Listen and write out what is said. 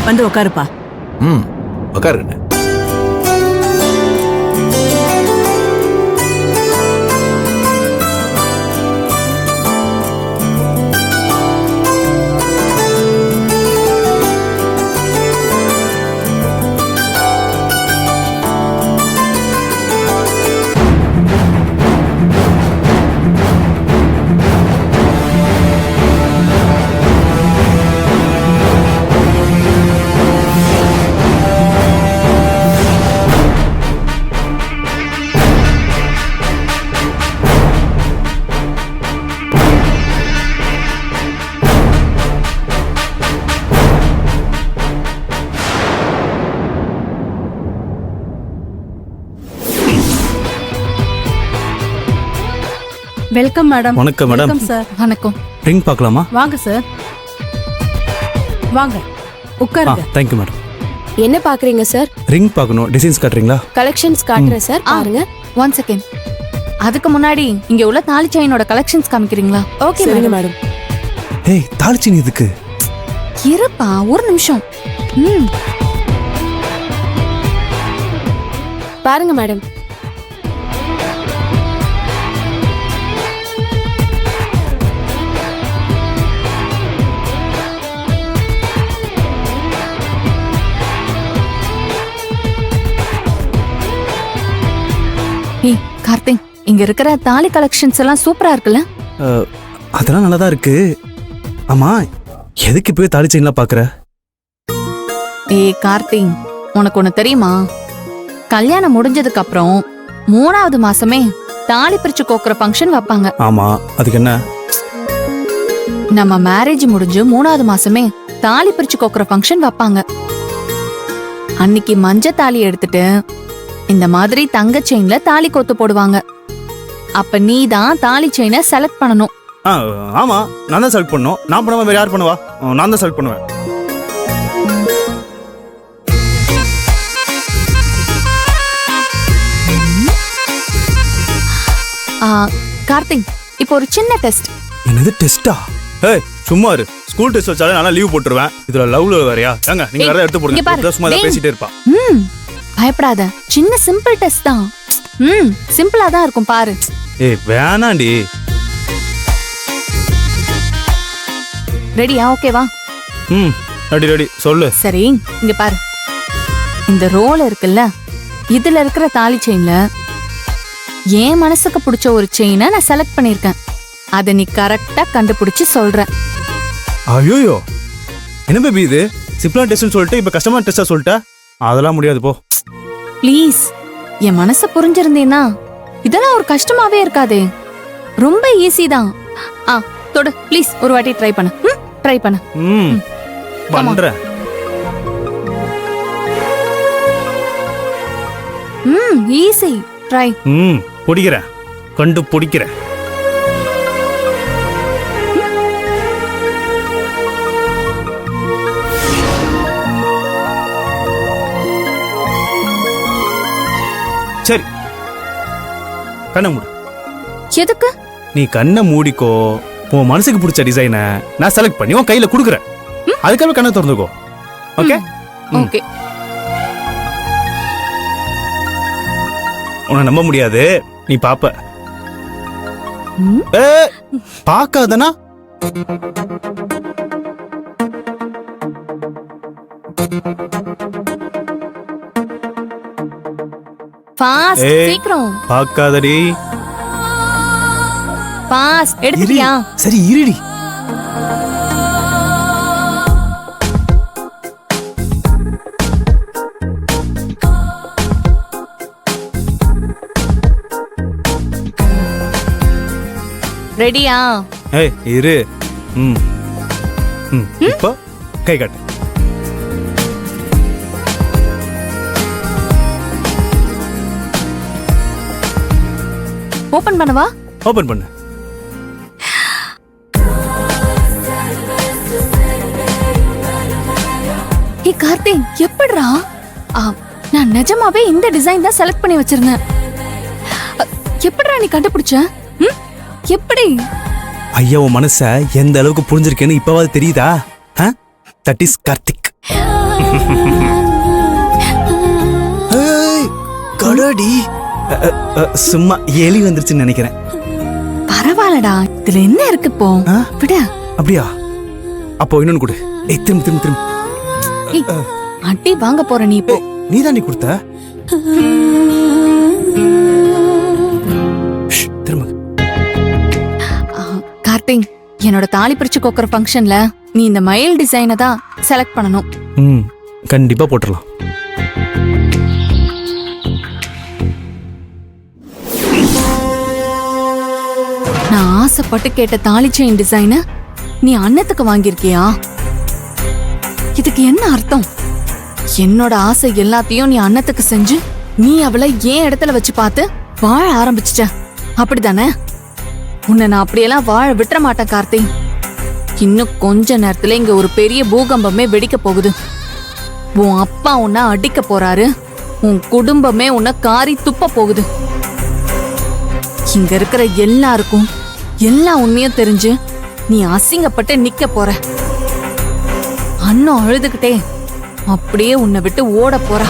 வந்து உட்காருப்பா. உட்காருங்க. Welcome madam. வணக்கம் மேடம். Welcome sir. வணக்கம். ரிங் பார்க்கலாமா? வாங்க சார், வாங்க உட்காருங்க. Thank you madam. என்ன பாக்குறீங்க சார்? ரிங் பார்க்கணும். டிசைன்ஸ் காட்டுறீங்களா? கலெக்ஷன்ஸ் காட்டுறேன் சார், பாருங்க. 1 செகண்ட். அதுக்கு முன்னாடி இங்க உள்ள தாலி செயினோட கலெக்ஷன்ஸ் காமிக்கிறீங்களா? Okay madam. ஏய், தாலிச்சினி எதுக்கு? இருப்பா, ஒரு நிமிஷம். பாருங்க மேடம். ஏய் கார்த்திக், இங்க இருக்கிற தாலி கலெக்ஷன்ஸ் எல்லாம் சூப்பரா இருக்குல்ல? அதெல்லாம் நல்லா தான் இருக்கு. ஆமா, எதுக்கு போய் தாலி செயின்லாம் பாக்குற? ஏய் கார்த்திக், உனக்கு ஒண்ணு தெரியுமா? கல்யாணம் முடிஞ்சதுக்கு அப்புறம் 3வது மாசமே தாலி பிரிச்சு கோக்குற ஃபங்க்ஷன் வைப்பாங்க. ஆமா, அதுக்கு என்ன? நம்ம மேரேஜ் முடிஞ்சு 3வது மாசமே தாலி பிரிச்சு கோக்குற ஃபங்க்ஷன் வைப்பாங்க. அன்னைக்கு மஞ்ச தாலி எடுத்துட்டு இந்த மாதிரி தங்க செயின்ல தாலி கோத்து போடுவாங்க. அப்ப நீ தான் தாலி செயினை செலக்ட் பண்ணணும். ஆமா, நான் தான் செலக்ட் பண்ணணும். நான் பண்ணாம வேற யார் பண்ணுவா? நான் தான் செலக்ட் பண்ணுவேன். கார்த்திக், இப்போ ஒரு சின்ன டெஸ்ட். என்னது டெஸ்டா? ஏய் சும்மா இரு. ஸ்கூல் டெஸ்ட் வச்சாலே நான் லீவ் போட்டுருவேன். இதுல லவ்ல வேறயா? ஏங்க நீங்க வேற எடுத்து போடுங்க. சும்மா பேசிட்டே இருப்பா. பயப்படாத, சின்ன சிம்பிள் டெஸ்ட் தான். சிம்பிளா தான் இருக்கும் பாரு. ஏய் வேணாண்டி. ரெடியா? ஓகேவா? ரெடி சொல்லு. சரி, இங்க பாரு. இந்த ரோல் இருக்குல்ல, இதுல இருக்கிற தாலி செயின்ல என் மனசுக்கு பிடிச்ச ஒரு செயினை நான் செலக்ட் பண்ணிருக்கேன். அதை நீ கரெக்டா கண்டுபிடிச்சு சொல்ற. ஐயோ, என்ன பேபி இது? சிம்பிளா டெஸ்ட்னு சொல்லிட்டு இப்ப கஷ்டமான டெஸ்டா சொல்லிட்ட? அதெல்லாம் முடியாது போ. ப்ளீஸ், என் மனச புரிஞ்சிருந்தேனா இதெல்லாம் ஒரு கஷ்டமாவே இருக்காதே. ரொம்ப ஈஸி தான். தொடு ப்ளீஸ், ஒரு வாட்டி ட்ரை பண்ணு. ட்ரை பண்ணு. பண்றேன். ஈஸி. ட்ரை. பிடிக்கிறேன், கண்டு பிடிக்கிறேன். சரி, கண்ணை மூடு. எதுக்கு? நீ கண்ணை மூடிக்கோ. உன் மனசுக்கு பிடிச்ச டிசைனை நான் செலக்ட் பண்ணி உன் கையில குடுக்குறேன். அதுக்காக கண்ணை திறந்துக்கோ. ஓகே? ஓகே. உன்னை நம்ப முடியாது, நீ பாப்ப. பாக்காதனா? ஃபாஸ்ட், சீக்கிரம். பாக்காதடி. ஃபாஸ்ட், எடுத்துட்டியா? சரி இருடி. ரெடியா? ஏய் இரு. இப்போ கை காட்டு. ஓபன் பண்ணவா? ஓபன் பண்ணு. ஏ கார்த்திக், எப்படிடா? நான் நிஜமாவே இந்த டிசைன் தான் செலக்ட் பண்ணி வச்சிருந்தேன். எப்படிடா நீ கண்டுபிடிச்ச? எப்படி? ஐயா, உன் மனச எந்த அளவுக்கு புரிஞ்சிருக்கேன்னு இப்பவாது தெரியுதா? That is Karthik. கடடி. சும்மா எலி வந்துருச்சுன்னு நினைக்கிறேன். பரவாயில்லடா, இதுல என்ன இருக்கு இப்போ? ஆ? விட. அப்படியா? அப்போ இன்னொன்னு கொடு. ஏய் திரும்ப திரும்ப திரும்ப. ஏய், அடி வாங்க போற நீ இப்போ. நீ தாண்டி கொடுத்த. திரும்ப. கார்த்திக், என்னோட தாலி பிரிச்சு கோக்குற ஃபங்க்ஷன்ல நீ இந்த மயில் டிசைனை தான் செலக்ட் பண்ணணும். ம், கண்டிப்பா போட்டுடலாம். நான் ஆசைப்பட்டு கேட்ட தாலி செயின் டிசைனை நீ அண்ணத்துக்கு வாங்கியிருக்கியா? இதுக்கு என்ன அர்த்தம்? என்னோட ஆசை எல்லாத்தையும் நீ அண்ணத்துக்கு செஞ்சு நீ அவளை ஏன் இடத்துல வச்சு பார்த்து வாழ ஆரம்பிச்சிட்ட, அப்படிதானே? உன்னை நான் அப்படியெல்லாம் வாழ விட்டுற மாட்டேன் கார்த்திக். இன்னும் கொஞ்ச நேரத்துல இங்க ஒரு பெரிய பூகம்பமே வெடிக்க போகுது. உன் அப்பா உன்னை அடிக்க போறாரு. உன் குடும்பமே உன்னை காரி துப்ப போகுது. இங்க இருக்கிற எல்லாருக்கும் எல்லா உண்மையும் தெரிஞ்சு நீ அசிங்கப்பட்டு நிக்க போற. அண்ணன் அழுதுகிட்டே அப்படியே உன்னை விட்டு ஓட போறா.